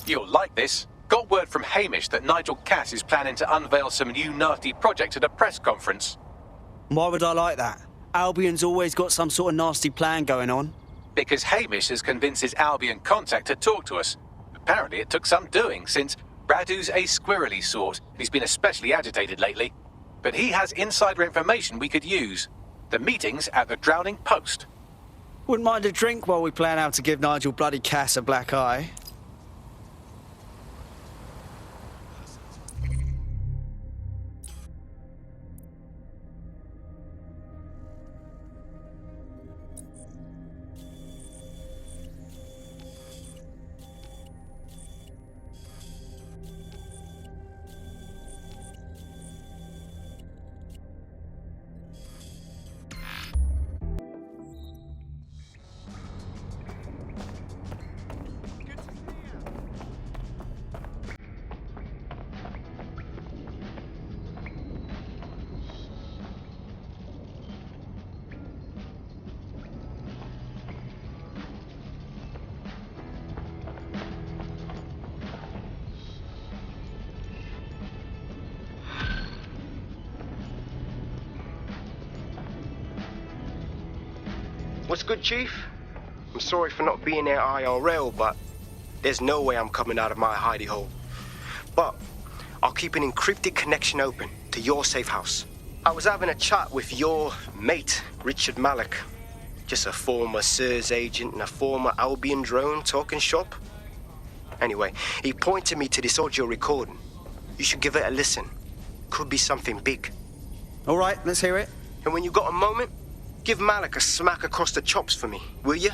You'll like this. Got word from Hamish that Nigel Cass is planning to unveil some new nasty project at a press conference. Why would I like that? Albion's always got some sort of nasty plan going on. Because Hamish has convinced his Albion contact to talk to us. Apparently it took some doing, since Radu's a squirrely sort, and he's been especially agitated lately. But he has insider information we could use. The meeting's at the Drowning Post. Wouldn't mind a drink while we plan how to give Nigel bloody Cass a black eye. What's good, Chief? I'm sorry for not being there IRL, but there's no way I'm coming out of my hidey hole. But I'll keep an encrypted connection open to your safe house. I was having a chat with your mate, Richard Malik. Just a former SIRS agent and a former Albion drone talking shop. Anyway, he pointed me to this audio recording. You should give it a listen. Could be something big. All right, let's hear it. And when you got a moment, give Malik a smack across the chops for me, will you?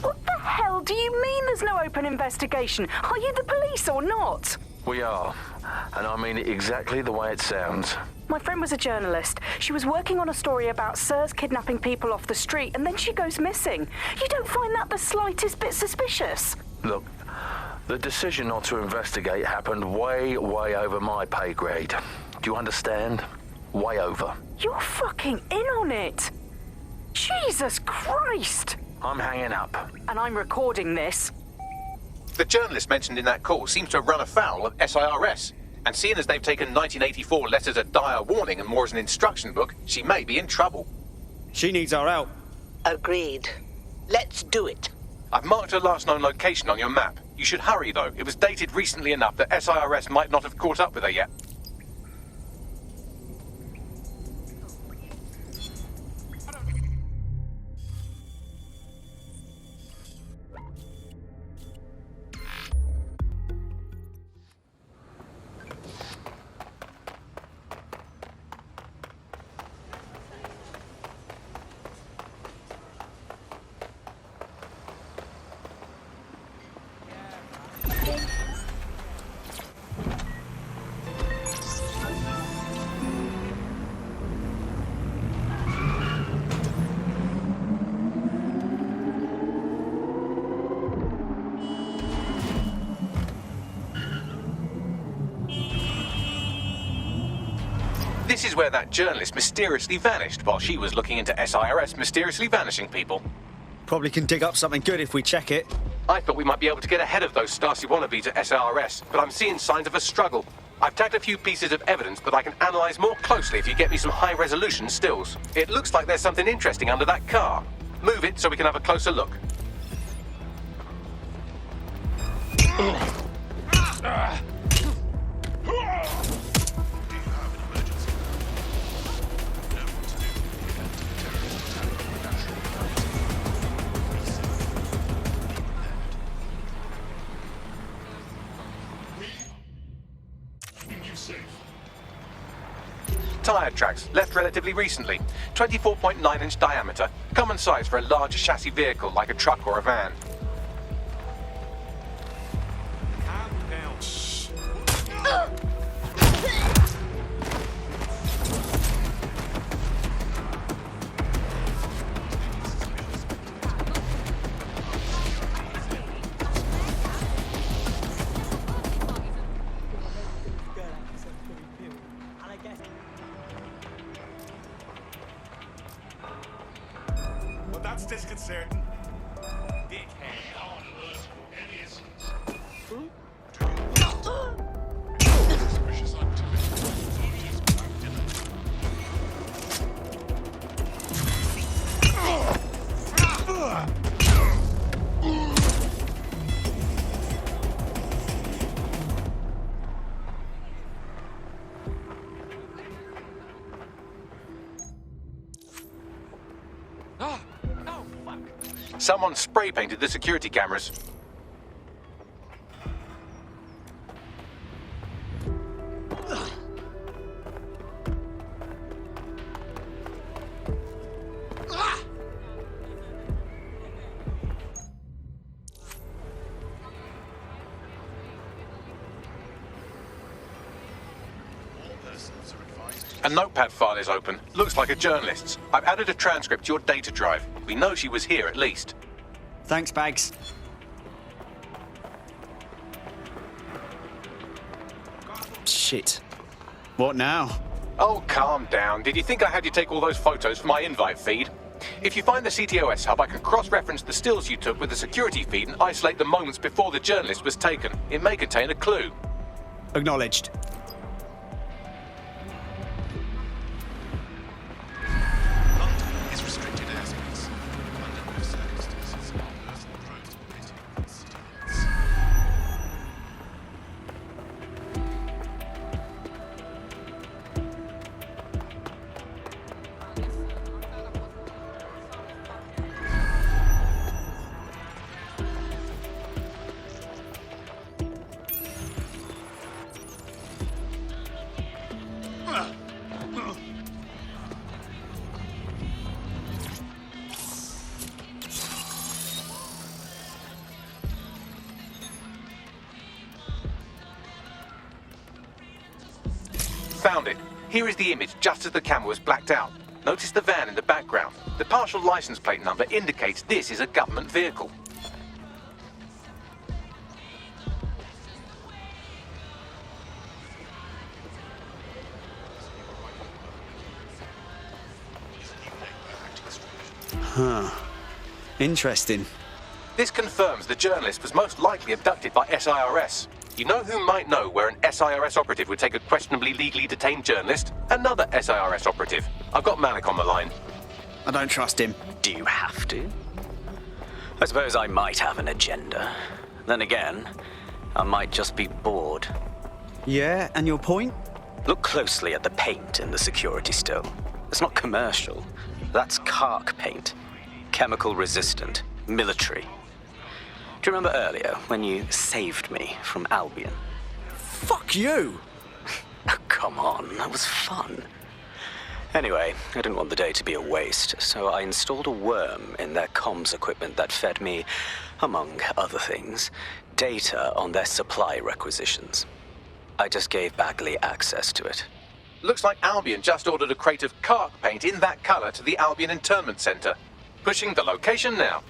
What the hell do you mean there's no open investigation? Are you the police or not? We are, and I mean it exactly the way it sounds. My friend was a journalist. She was working on a story about SIRS kidnapping people off the street, and then she goes missing. You don't find that the slightest bit suspicious? Look, the decision not to investigate happened way over my pay grade. Do you understand? Way over. You're fucking in on it. Jesus Christ! I'm hanging up. And I'm recording this. The journalist mentioned in that call seems to have run afoul of SIRS. And seeing as they've taken 1984 letters of dire warning and more as an instruction book, she may be in trouble. She needs our help. Agreed. Let's do it. I've marked her last known location on your map. You should hurry, though. It was dated recently enough that SIRS might not have caught up with her yet. This is where that journalist mysteriously vanished while she was looking into SIRS mysteriously vanishing people. Probably can dig up something good if we check it. I thought we might be able to get ahead of those Stasi wannabes at SIRS, but I'm seeing signs of a struggle. I've tagged a few pieces of evidence that I can analyse more closely if you get me some high-resolution stills. It looks like there's something interesting under that car. Move it so we can have a closer look. Tyre tracks, left relatively recently. 24.9-inch diameter, common size for a large chassis vehicle like a truck or a van. That's disconcerting. Suspicious Someone spray painted the security cameras. A notepad file is open. Looks like a journalist's. I've added a transcript to your data drive. We know she was here at least. Thanks, Bags. Shit. What now? Oh, calm down. Did you think I had you take all those photos for my invite feed? If you find the CTOS hub, I can cross-reference the stills you took with the security feed and isolate the moments before the journalist was taken. It may contain a clue. Acknowledged. Found it. Here is the image just as the camera was blacked out. Notice the van in the background. The partial license plate number indicates this is a government vehicle. Huh. Interesting. This confirms the journalist was most likely abducted by SIRS. You know who might know where an SIRS operative would take a questionably legally detained journalist? Another SIRS operative. I've got Malik on the line. I don't trust him. Do you have to? I suppose I might have an agenda. Then again, I might just be bored. Yeah, and your point? Look closely at the paint in the security still. It's not commercial. That's Kark paint. Chemical resistant. Military. Do you remember earlier when you saved me from Albion? Fuck you! Oh, come on, that was fun. Anyway, I didn't want the day to be a waste, so I installed a worm in their comms equipment that fed me, among other things, data on their supply requisitions. I just gave Bagley access to it. Looks like Albion just ordered a crate of Kark paint in that color to the Albion Internment Center. Pushing the location now.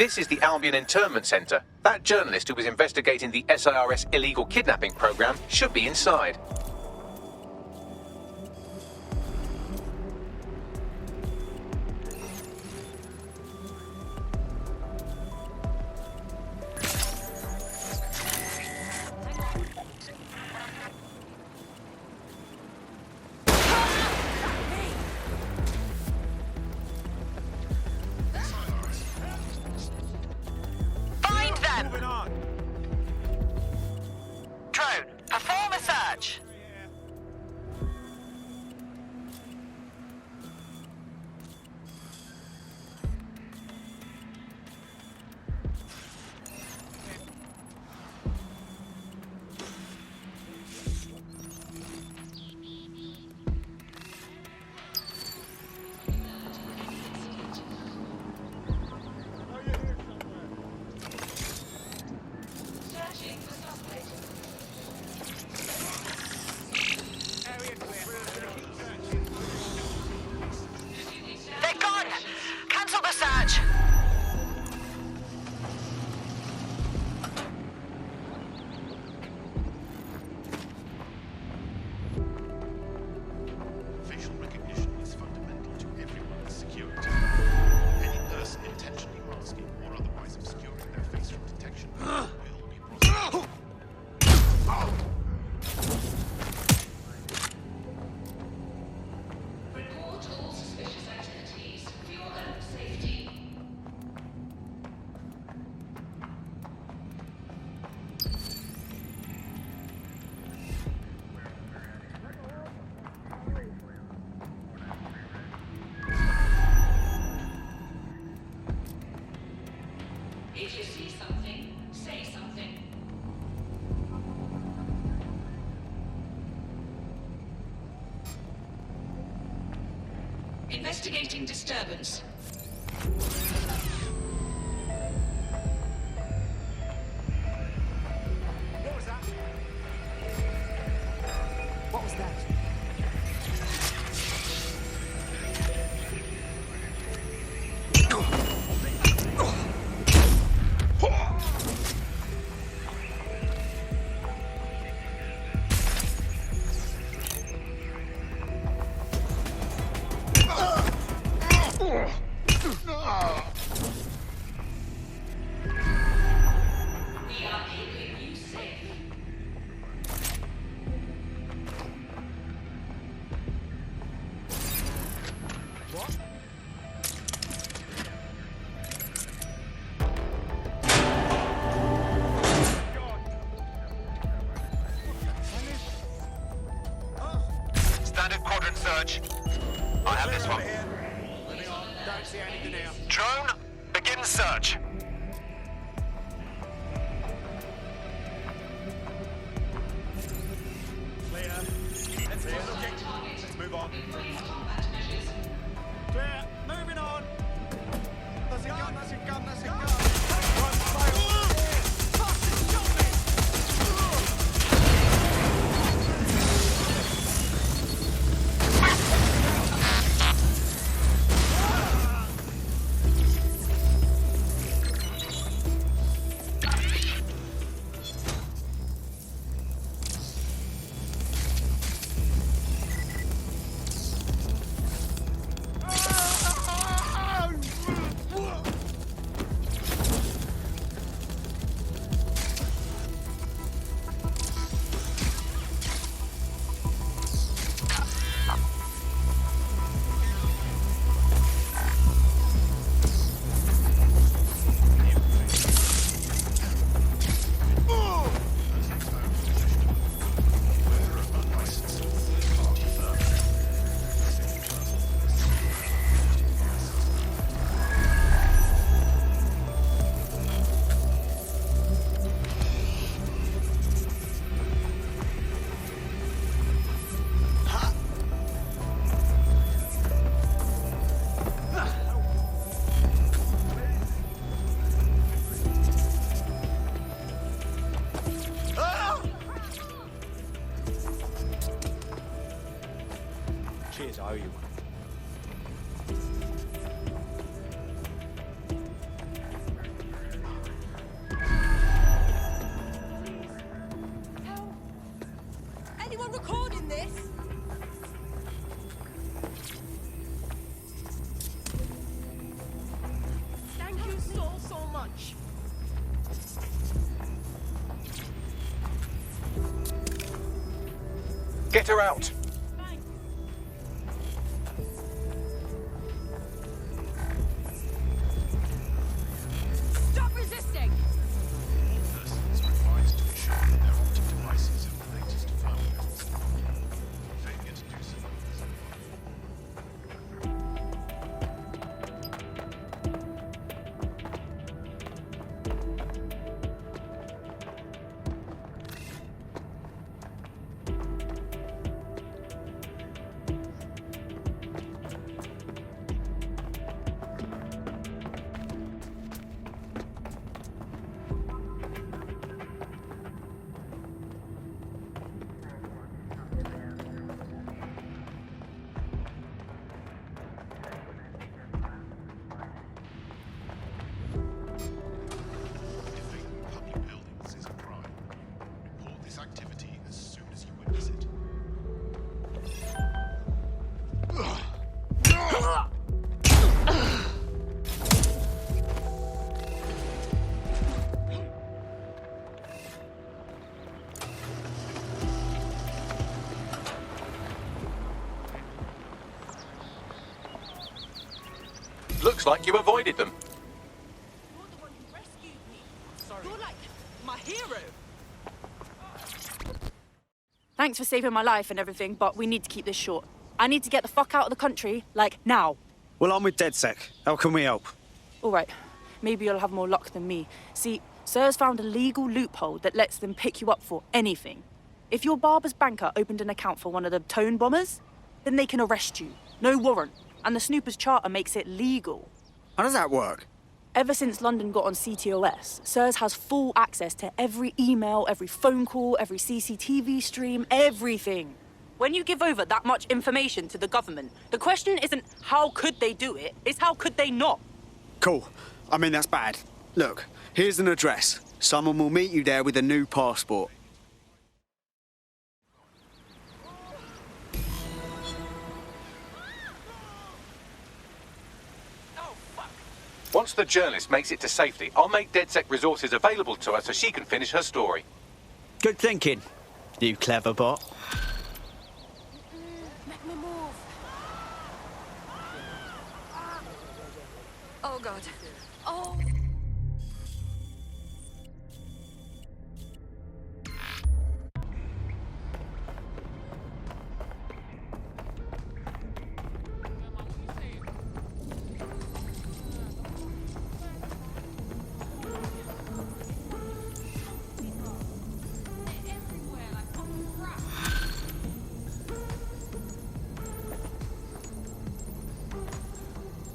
This is the Albion Internment Center. That journalist who was investigating the SIRS illegal kidnapping program should be inside. Investigating disturbance. What was that? What was that? We are keeping you safe. Standard quadrant search. I have this one. Moving on. Don't see anything here. Drone, begin search. Clear. Let's clear. Let's move on. Clear. Moving on. That's a gun, that's a gun, that's a gun. Right, fire. Fucking shot me. Cheers, I owe you one. Anyone recording this? Thank you so much. Get her out. Stop resisting! Persons are advised to ensure that their optic devices have the latest firmware. Failure to do so. Defaming public buildings is a crime. Report this activity as soon as you witness it. Looks like you avoided them. You're the one who rescued me. Sorry. You're like my hero. Thanks for saving my life and everything, but we need to keep this short. I need to get the fuck out of the country, like, now. Well, I'm with DedSec. How can we help? All right, maybe you'll have more luck than me. See, Sir's found a legal loophole that lets them pick you up for anything. If your barber's banker opened an account for one of the tone bombers, then they can arrest you. No warrant. and the Snoopers Charter makes it legal. How does that work? Ever since London got on CTOS, SIRS has full access to every email, every phone call, every CCTV stream, everything. When you give over that much information to the government, the question isn't how could they do it, it's how could they not? Cool. I mean, that's bad. Look, here's an address. Someone will meet you there with a new passport. Once the journalist makes it to safety, I'll make DedSec resources available to her so she can finish her story. Good thinking, you clever bot. Make me move. Oh God. Oh.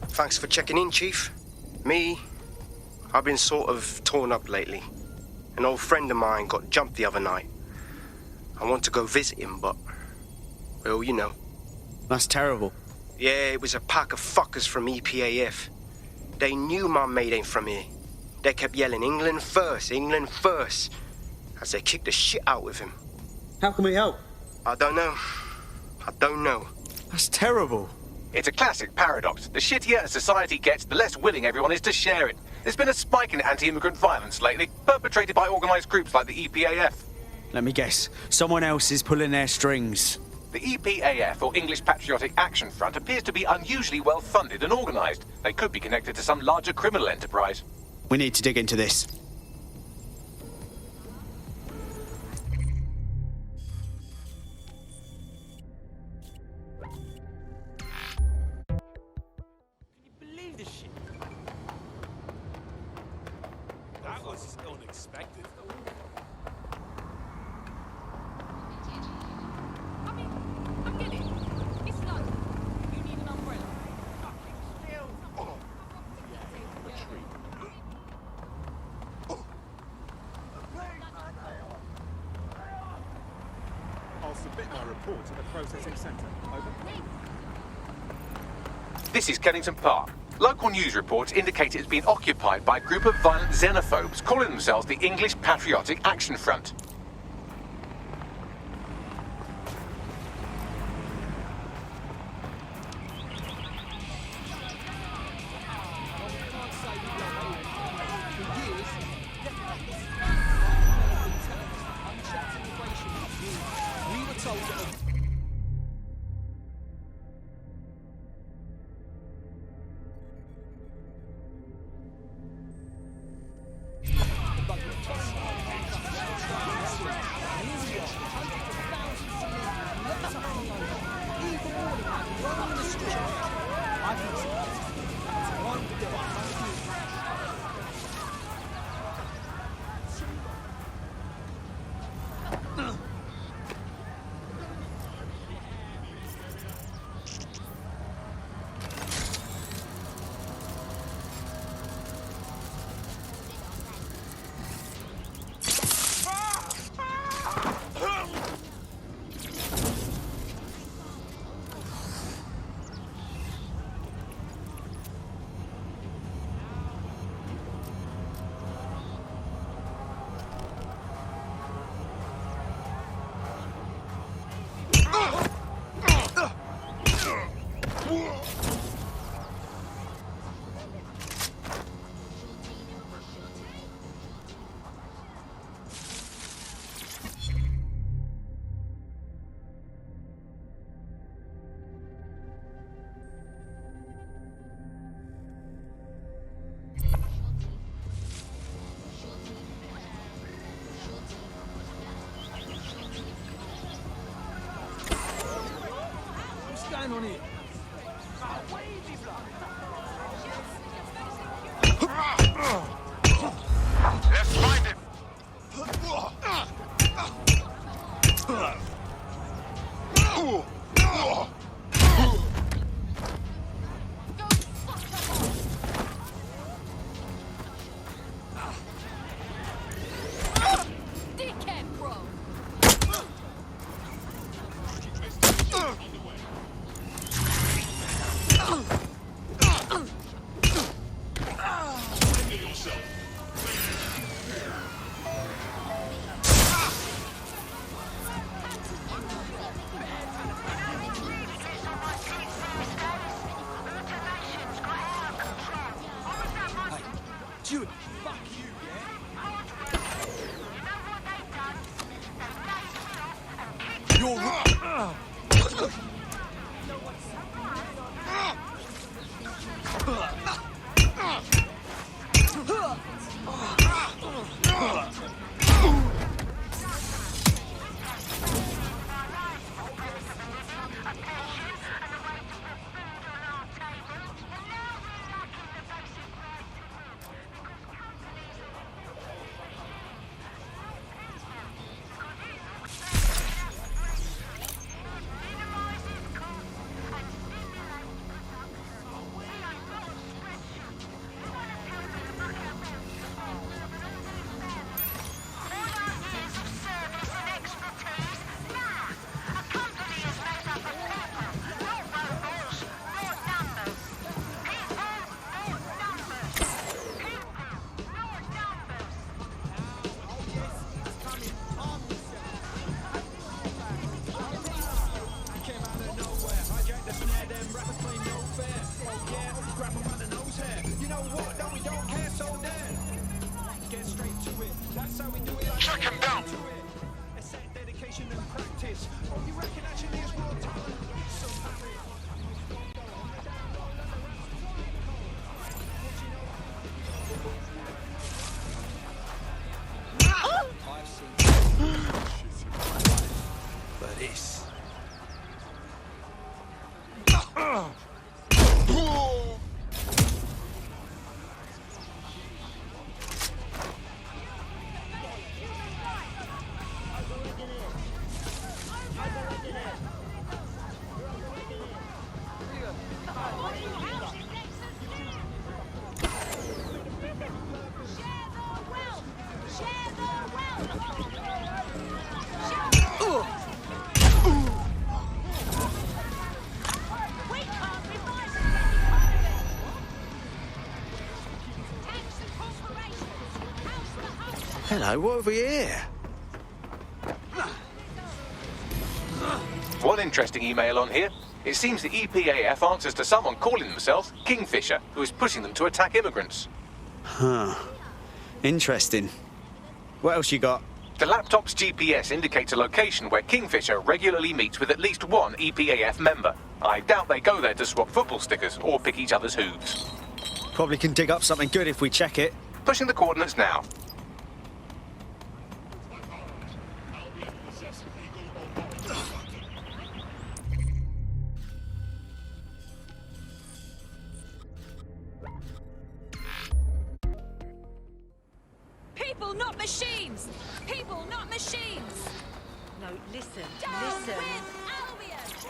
Thanks for checking in, Chief. I've been sort of torn up lately. An old friend of mine got jumped the other night. I want to go visit him, but... well, you know. That's terrible. Yeah, it was a pack of fuckers from EPAF. They knew my mate ain't from here. They kept yelling, England first, as they kicked the shit out with him. How can we help? I don't know. That's terrible. It's a classic paradox. The shittier a society gets, the less willing everyone is to share it. There's been a spike in anti-immigrant violence lately, perpetrated by organised groups like the EPAF. Let me guess. Someone else is pulling their strings. The EPAF, or English Patriotic Action Front, appears to be unusually well funded and organised. They could be connected to some larger criminal enterprise. We need to dig into this. That was unexpected. I get it. It's London. You need an umbrella. I'll submit my report to the processing centre. Over. This is Kennington Park. Local news reports indicate it's been occupied by a group of violent xenophobes calling themselves the English Patriotic Action Front. On here. Let's find him. Dude, fuck you, yeah? You're... Track him down! But this... Hello, what have we here? One interesting email on here. It seems the EPAF answers to someone calling themselves Kingfisher, who is pushing them to attack immigrants. Huh. Interesting. What else you got? The laptop's GPS indicates a location where Kingfisher regularly meets with at least one EPAF member. I doubt they go there to swap football stickers or pick each other's hooves. Probably can dig up something good if we check it. Pushing the coordinates now. People, not machines! People, not machines! No, listen, Down listen. with Albion!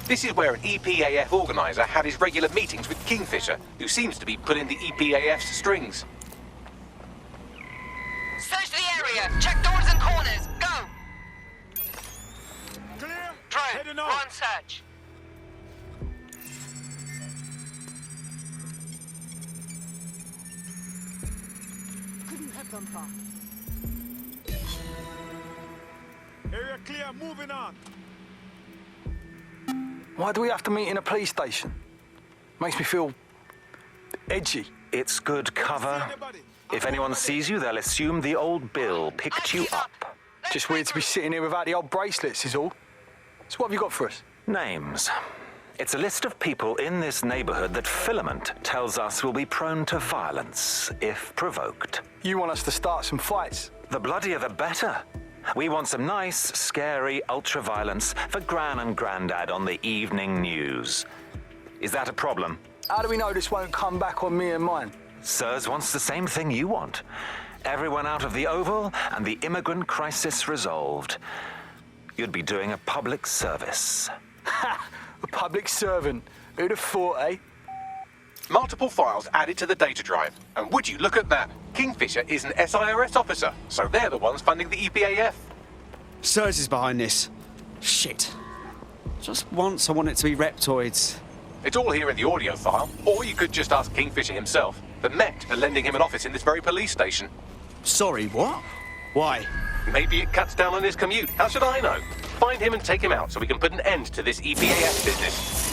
This is where an EPAF organizer had his regular meetings with Kingfisher, who seems to be pulling the EPAF's strings. Search the area! Check doors and corners! Go! Clear? Drone, Heading run on. search. Couldn't have gone far. Area clear, moving on. Why do we have to meet in a police station? Makes me feel edgy. It's good cover. If anyone sees you, they'll assume the old Bill picked you up. Just weird to be sitting here without the old bracelets is all. So what have you got for us? Names. It's a list of people in this neighborhood that Filament tells us will be prone to violence if provoked. You want us to start some fights? The bloodier the better. We want some nice, scary ultra-violence for Gran and Grandad on the evening news. Is that a problem? How do we know this won't come back on me and mine? Sirs wants the same thing you want. Everyone out of the Oval and the immigrant crisis resolved. You'd be doing a public service. Ha! A public servant. Who'd have thought, eh? Multiple files added to the data drive. And would you look at that? Kingfisher is an SIRS officer, so they're the ones funding the EPAF. Sirs is behind this. Shit. Just once I want it to be reptoids. It's all here in the audio file, or you could just ask Kingfisher himself. The Met are lending him an office in this very police station. Sorry, what? Why? Maybe it cuts down on his commute. How should I know? Find him and take him out so we can put an end to this EPAS business.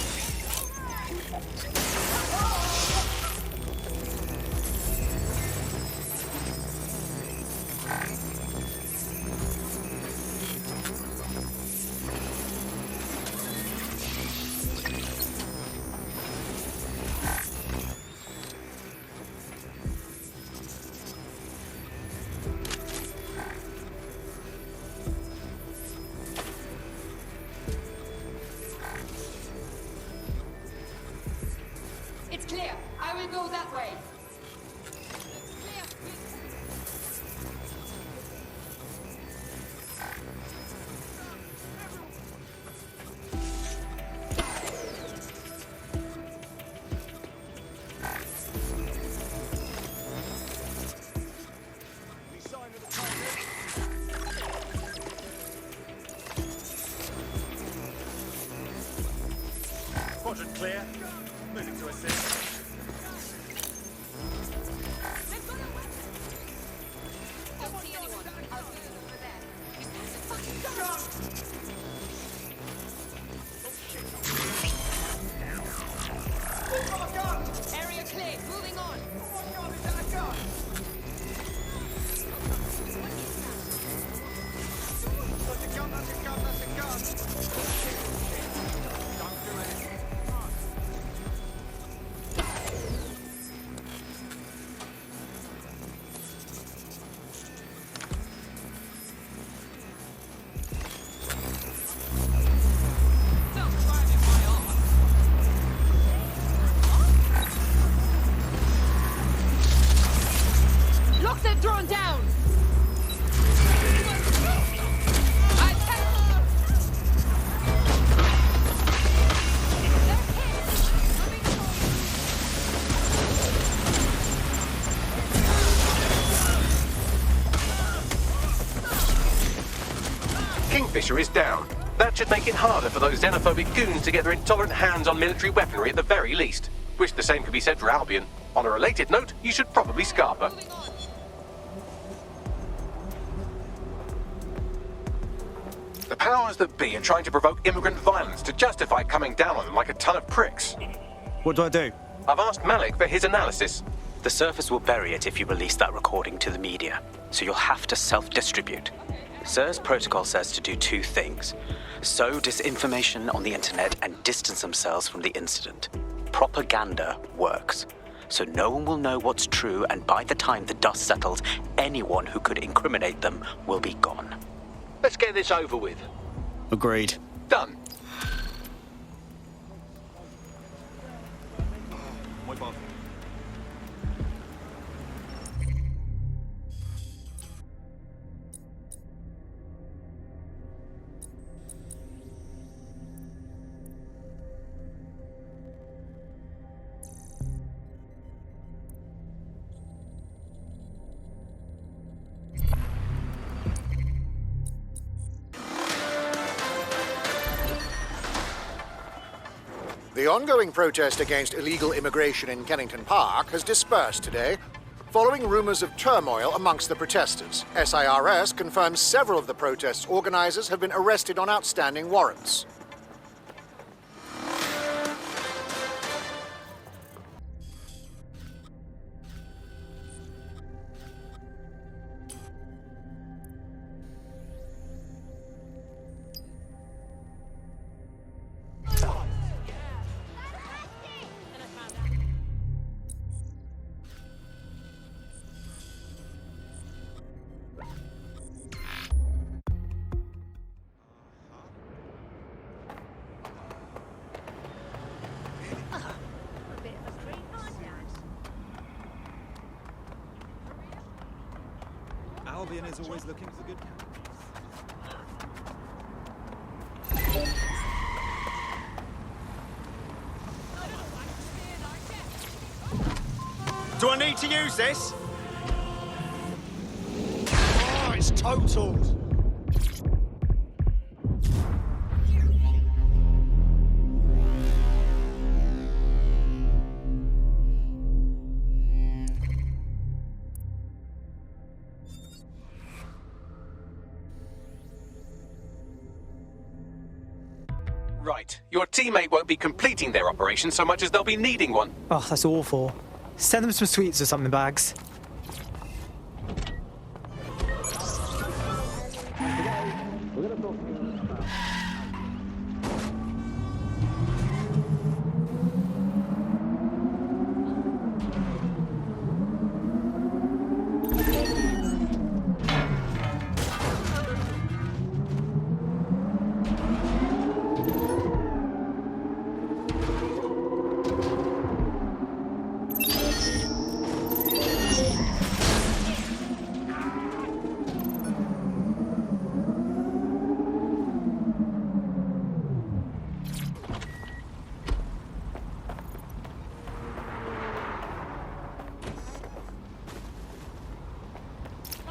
It's clear. I will go that way. Quadrant clear. Moving to assist. Don't see anyone. I'll go over there. Is that a fucking gun? Area clear. Moving on. Lock that drone down! Kingfisher is down. That should make it harder for those xenophobic goons to get their intolerant hands on military weaponry at the very least. Wish the same could be said for Albion. On a related note, you should probably scarper. The powers that be are trying to provoke immigrant violence to justify coming down on them like a ton of pricks. What do I do? I've asked Malik for his analysis. The Surface will bury it if you release that recording to the media, so you'll have to self-distribute. SIR's protocol says to do two things: sow disinformation on the internet and distance themselves from the incident. Propaganda works, so no one will know what's true, and by the time the dust settles, anyone who could incriminate them will be gone. Let's get this over with. Agreed. Done. My bad. The ongoing protest against illegal immigration in Kennington Park has dispersed today, following rumours of turmoil amongst the protesters. SIRS confirms several of the protest's organisers have been arrested on outstanding warrants. Albion is always looking for good candidates. Do I need to use this? Oh, it's totaled. Right. Your teammate won't be completing their operation so much as they'll be needing one. Oh, that's awful. Send them some sweets or something, Bags.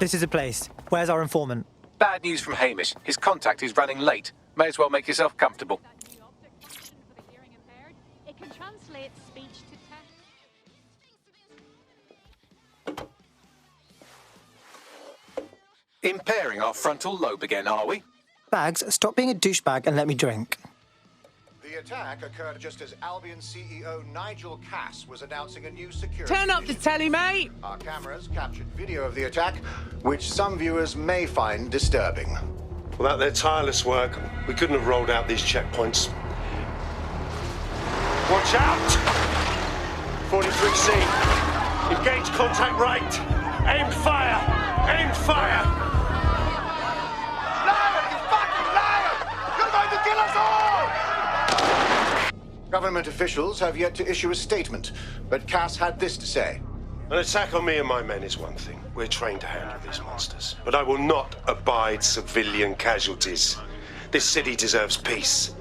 This is a place. Where's our informant? Bad news from Hamish. His contact is running late. May as well make yourself comfortable. It can translate speech to text. Impairing our frontal lobe again, are we? Bags, stop being a douchebag and let me drink. The attack occurred just as Albion CEO Nigel Cass was announcing a new security. Turn up the telly, mate! Our cameras captured video of the attack, which some viewers may find disturbing. Without their tireless work, we couldn't have rolled out these checkpoints. Watch out! 43C. Engage contact right. Aim fire! Aim fire! Liar, you fucking liar! You're going to kill us all! Government officials have yet to issue a statement, but Cass had this to say. An attack on me and my men is one thing. We're trained to handle these monsters. But I will not abide civilian casualties. This city deserves peace.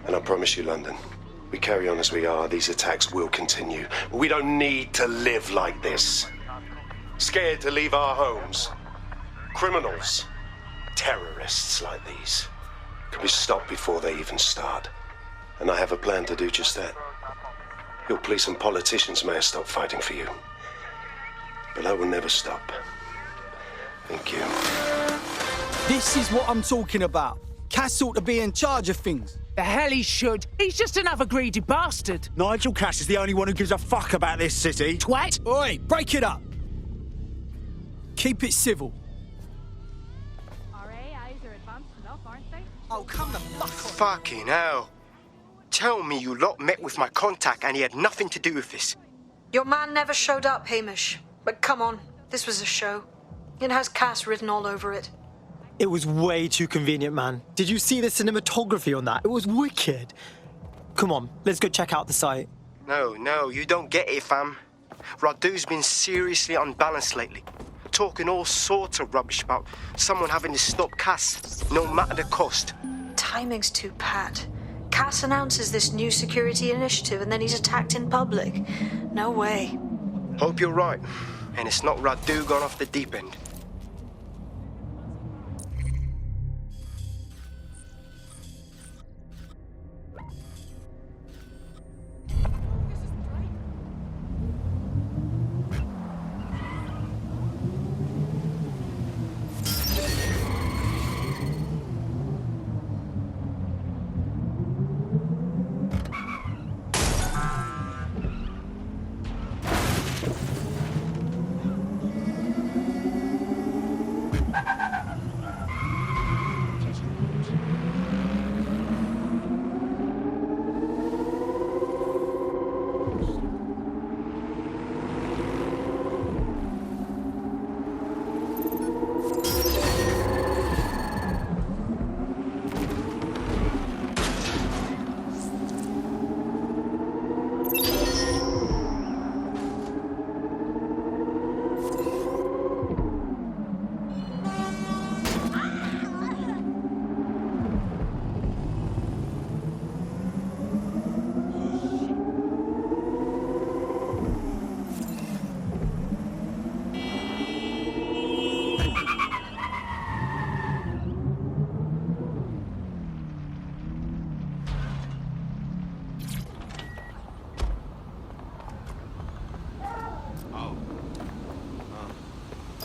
And I promise you, London, we carry on as we are, these attacks will continue. But we don't need to live like this. Scared to leave our homes. Criminals, terrorists like these, can be stopped before they even start. And I have a plan to do just that. Your police and politicians may have stopped fighting for you. But I will never stop. Thank you. This is what I'm talking about. Cass ought to be in charge of things. The hell he should. He's just another greedy bastard. Nigel Cass is the only one who gives a fuck about this city. Twat! Oi, break it up. Keep it civil. Our AIs are advanced enough, aren't they? Oh, come the fuck on. Fucking hell. Tell me you lot met with my contact and he had nothing to do with this. Your man never showed up, Hamish. But come on, this was a show. It has Cass written all over it. It was way too convenient, man. Did you see the cinematography on that? It was wicked. Come on, let's go check out the site. No, you don't get it, fam. Radu's been seriously unbalanced lately. Talking all sorts of rubbish about someone having to stop Cass, no matter the cost. Timing's too pat. Cass announces this new security initiative and then he's attacked in public. No way. Hope you're right. And it's not Radu gone off the deep end.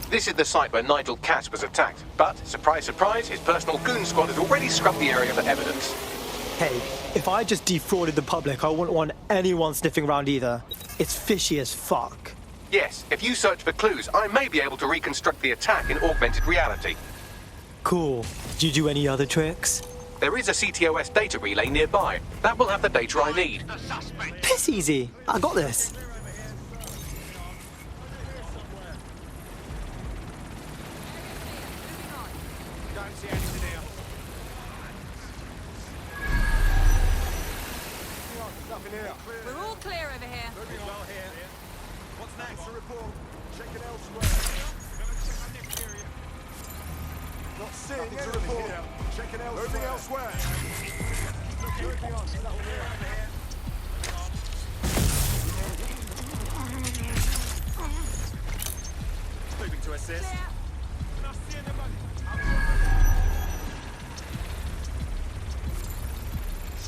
This is the site where Nigel Cass was attacked, but, surprise, surprise, his personal goon squad has already scrubbed the area for evidence. Hey, if I just defrauded the public, I wouldn't want anyone sniffing around either. It's fishy as fuck. Yes, if you search for clues, I may be able to reconstruct the attack in augmented reality. Cool. Do you do any other tricks? There is a CTOS data relay nearby. That will have the data I need. Piss easy. I got this. Don't see anything here. Nothing here. We're all clear over here. Moving well here. What's next? To report. Checking elsewhere. Not seeing anything to report. Checking elsewhere. Moving elsewhere. Moving on. Nothing here. Moving to assist. Not seeing anybody.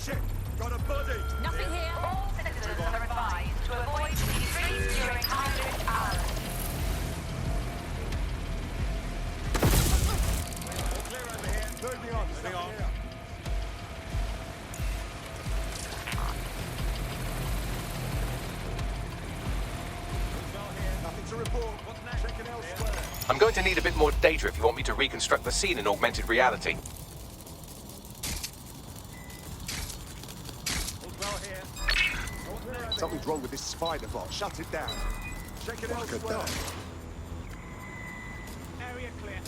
Shit! Got a body! Nothing here. All citizens are advised to avoid the streets during high-risk hours. Clear over here. Moving on. Moving on. Nothing to report. What's next? Checking elsewhere. I'm going to need a bit more data if you want me to reconstruct the scene in augmented reality. Something's wrong with this spider bot. Shut it down. Check it elsewhere. Area clear.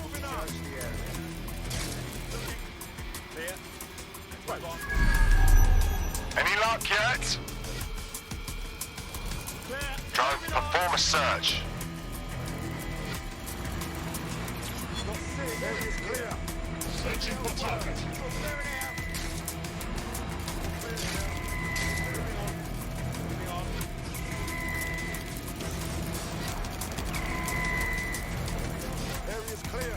Moving on. Clear. Right on. Any luck yet? Drone, perform a search. Not seeing. Area's clear. Searching for target. Area's clear.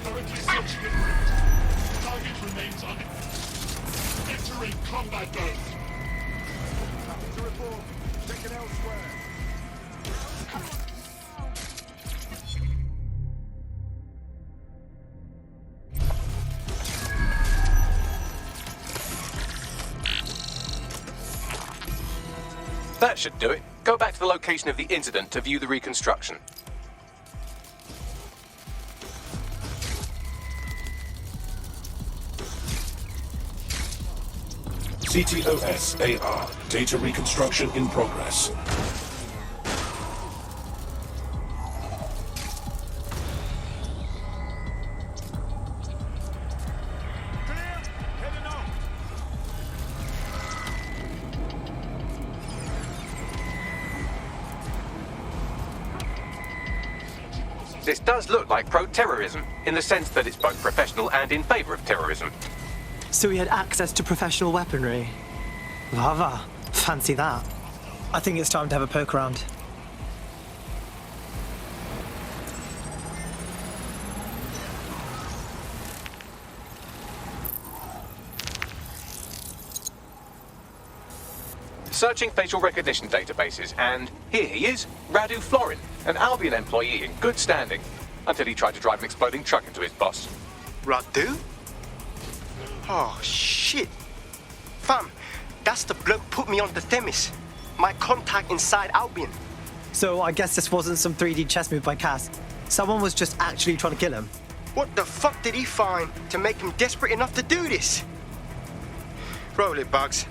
Currently searching in range. Target remains entering combat mode. Nothing to report. Checking elsewhere. That should do it. Go back to the location of the incident to view the reconstruction. CTOS AR. Data reconstruction in progress. This does look like pro-terrorism, in the sense that it's both professional and in favor of terrorism. So he had access to professional weaponry. Lava. Fancy that. I think it's time to have a poke around. Searching facial recognition databases, and here he is, Radu Florin, an Albion employee in good standing, until he tried to drive an exploding truck into his boss. Radu? Oh, shit. Fam, that's the bloke put me on the Themis. My contact inside Albion. So I guess this wasn't some 3D chess move by Cass. Someone was just actually trying to kill him. What the fuck did he find to make him desperate enough to do this? Roll it, Bugs.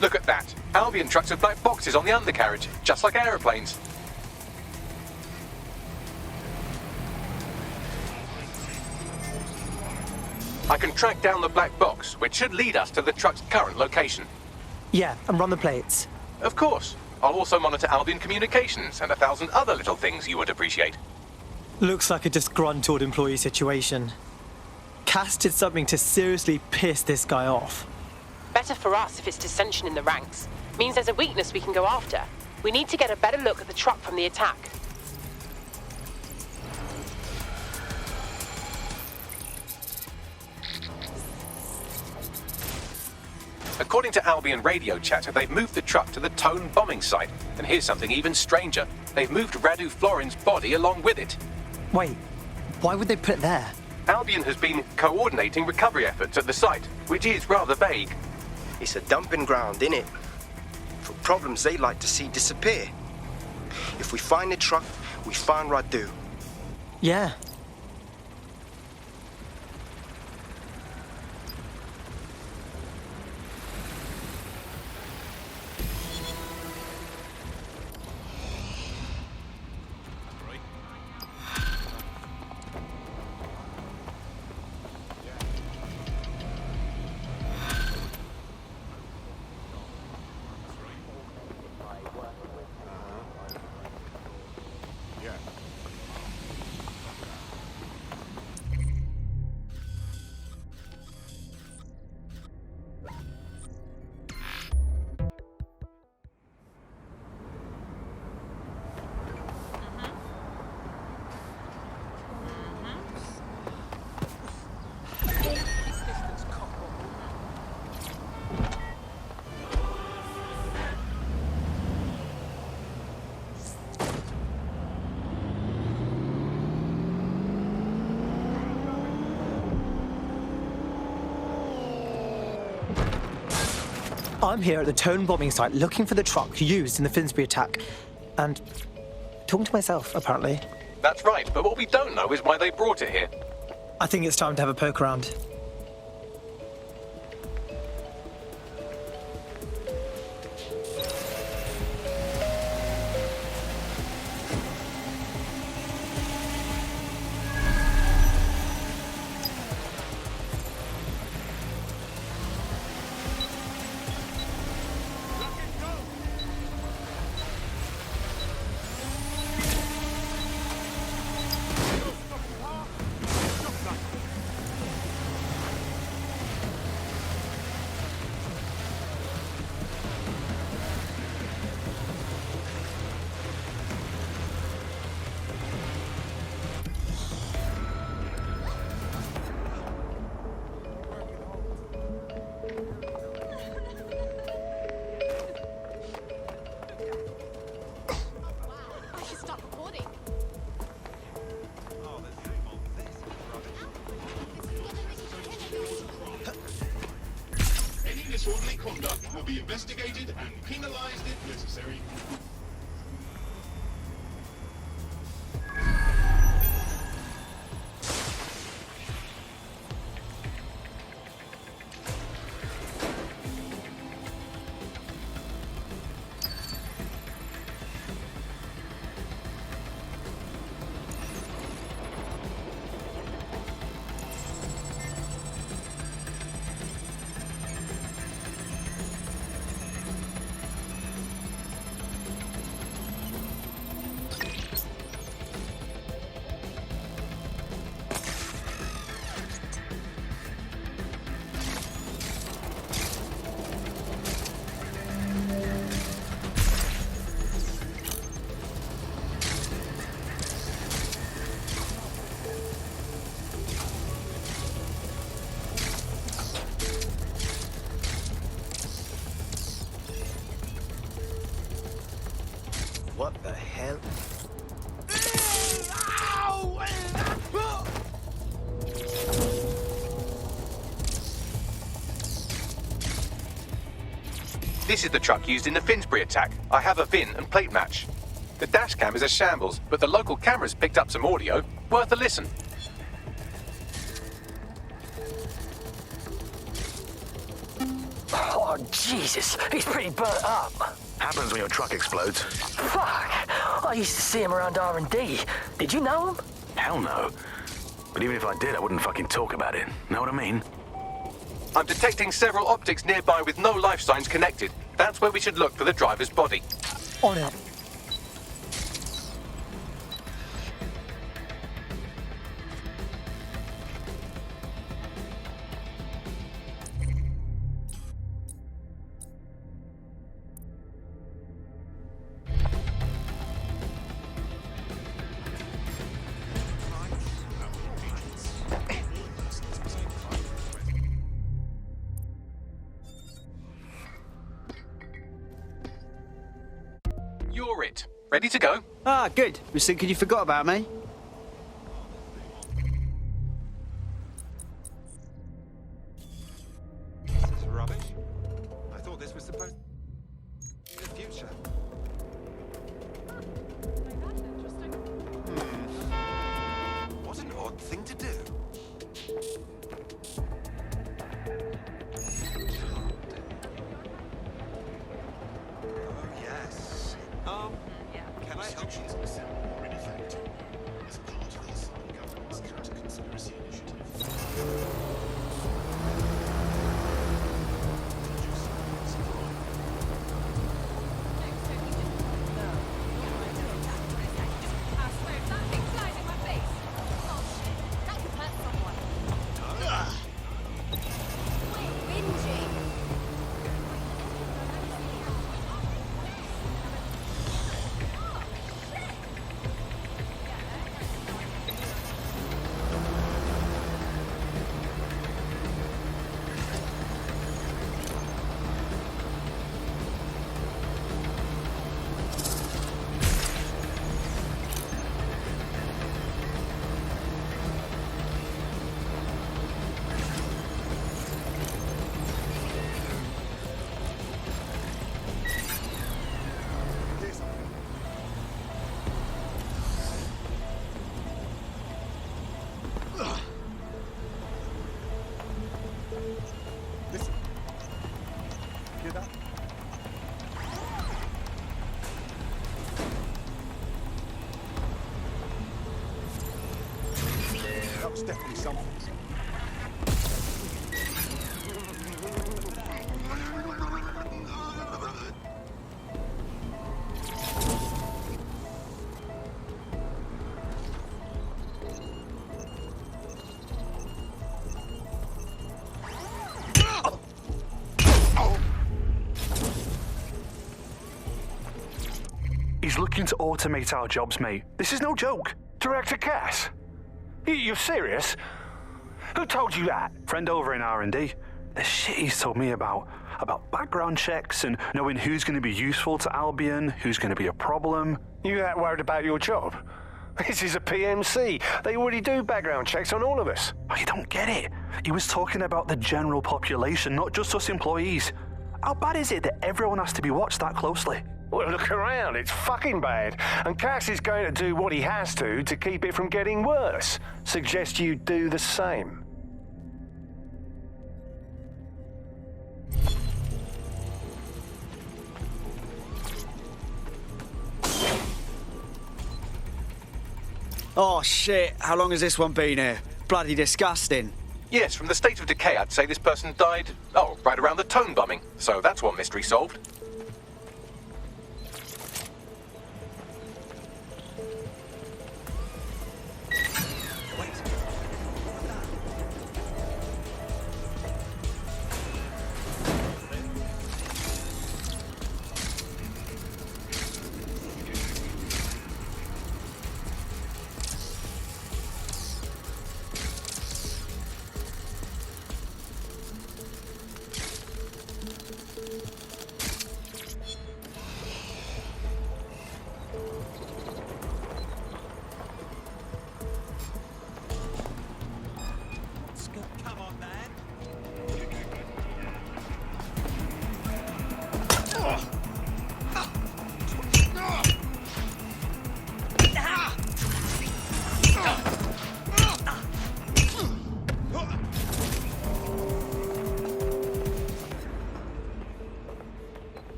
Look at that. Albion trucks have black boxes on the undercarriage, just like aeroplanes. I can track down the black box, which should lead us to the truck's current location. Yeah, and run the plates. Of course. I'll also monitor Albion communications and 1,000 other little things you would appreciate. Looks like a disgruntled employee situation. Cass did something to seriously piss this guy off. Better for us if it's dissension in the ranks. Means there's a weakness we can go after. We need to get a better look at the truck from the attack. According to Albion radio chatter, they've moved the truck to the Tone bombing site. And here's something even stranger. They've moved Radu Florin's body along with it. Wait, why would they put it there? Albion has been coordinating recovery efforts at the site, which is rather vague. It's a dumping ground, innit? For problems they like to see disappear. If we find the truck, we find Radu. Yeah. I'm here at the Tone bombing site looking for the truck used in the Finsbury attack. And talking to myself, apparently. That's right, but what we don't know is why they brought it here. I think it's time to have a poke around. Disorderly conduct will be investigated and penalized if necessary. What the hell? This is the truck used in the Finsbury attack. I have a VIN and plate match. The dash cam is a shambles, but the local cameras picked up some audio. Worth a listen. Oh, Jesus, he's pretty burnt up. Happens when your truck explodes. Fuck! I used to see him around R&D. Did you know him? Hell no. But even if I did, I wouldn't fucking talk about it. Know what I mean? I'm detecting several optics nearby with no life signs connected. That's where we should look for the driver's body. On it. You're it. Ready to go? Ah, good. Was thinking you forgot about me. It's definitely something. He's looking to automate our jobs, mate. This is no joke. Director Cass? You're serious? Who told you that? Friend over in R&D. The shit he's told me about background checks and knowing who's going to be useful to Albion, who's going to be a problem. You that worried about your job? This is a PMC. They already do background checks on all of us. Oh, you don't get it. He was talking about the general population, not just us employees. How bad is it that everyone has to be watched that closely? Well, look around. It's fucking bad. And Cass is going to do what he has to keep it from getting worse. Suggest you do the same. Oh shit, how long has this one been here? Bloody disgusting. Yes, from the state of decay, I'd say this person died, right around the tone bombing. So that's one mystery solved.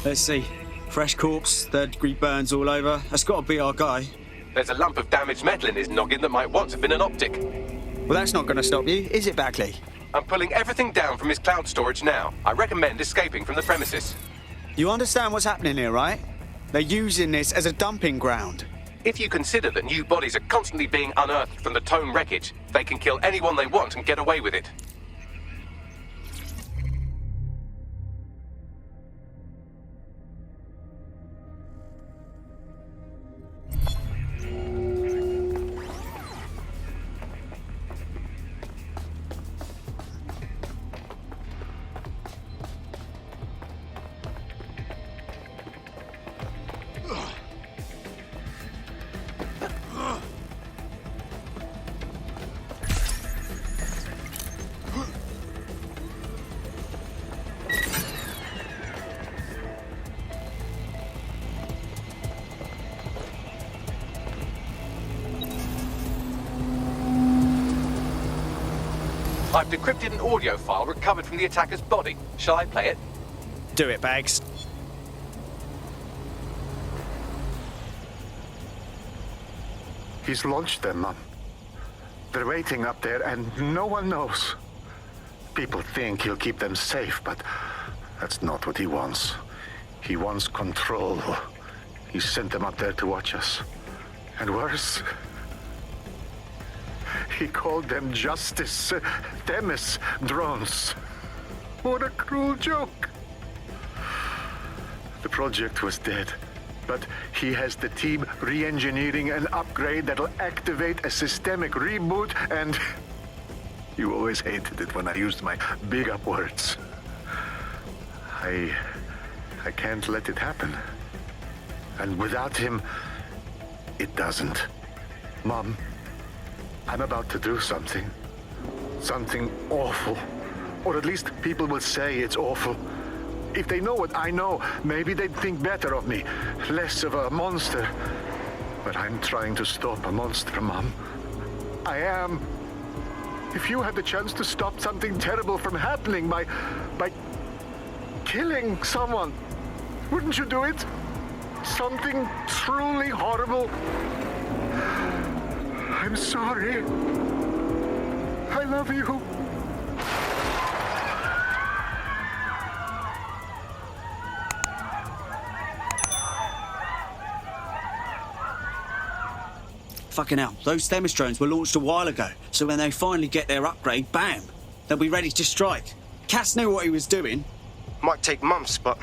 Let's see. Fresh corpse, third-degree burns all over. That's got to be our guy. There's a lump of damaged metal in his noggin that might once have been an optic. Well, that's not going to stop you, is it, Bagley? I'm pulling everything down from his cloud storage now. I recommend escaping from the premises. You understand what's happening here, right? They're using this as a dumping ground. If you consider that new bodies are constantly being unearthed from the Tome wreckage, they can kill anyone they want and get away with it. I've decrypted an audio file recovered from the attacker's body. Shall I play it? Do it, Bags. He's launched them, Mum. They're waiting up there, and no one knows. People think he'll keep them safe, but that's not what he wants. He wants control. He sent them up there to watch us. And worse, he called them Justice Themis drones. What a cruel joke. The project was dead, but he has the team re-engineering an upgrade that'll activate a systemic reboot, and you always hated it when I used my big up words. I can't let it happen. And without him, it doesn't. Mom, I'm about to do something. Something awful. Or at least people will say it's awful. If they know what I know, maybe they'd think better of me. Less of a monster. But I'm trying to stop a monster, Mom. I am. If you had the chance to stop something terrible from happening by killing someone, wouldn't you do it? Something truly horrible. I'm sorry. I love you. Fucking hell, those Themis drones were launched a while ago, so when they finally get their upgrade, bam, they'll be ready to strike. Cass knew what he was doing. Might take months, but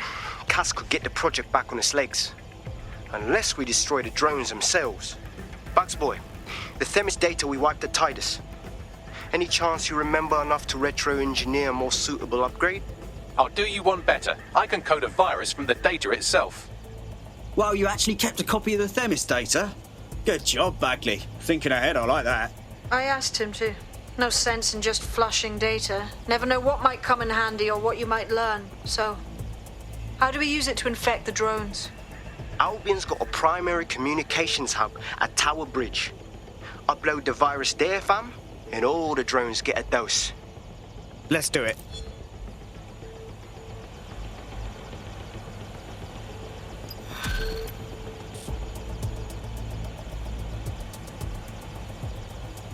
Cass could get the project back on its legs. Unless we destroy the drones themselves. Bugs boy, the Themis data we wiped at Titus. Any chance you remember enough to retro-engineer a more suitable upgrade? I'll do you one better. I can code a virus from the data itself. Well, you actually kept a copy of the Themis data? Good job, Bagley. Thinking ahead, I like that. I asked him to. No sense in just flushing data. Never know what might come in handy or what you might learn. So, how do we use it to infect the drones? Albion's got a primary communications hub at Tower Bridge. Upload the virus there, fam, and all the drones get a dose. Let's do it.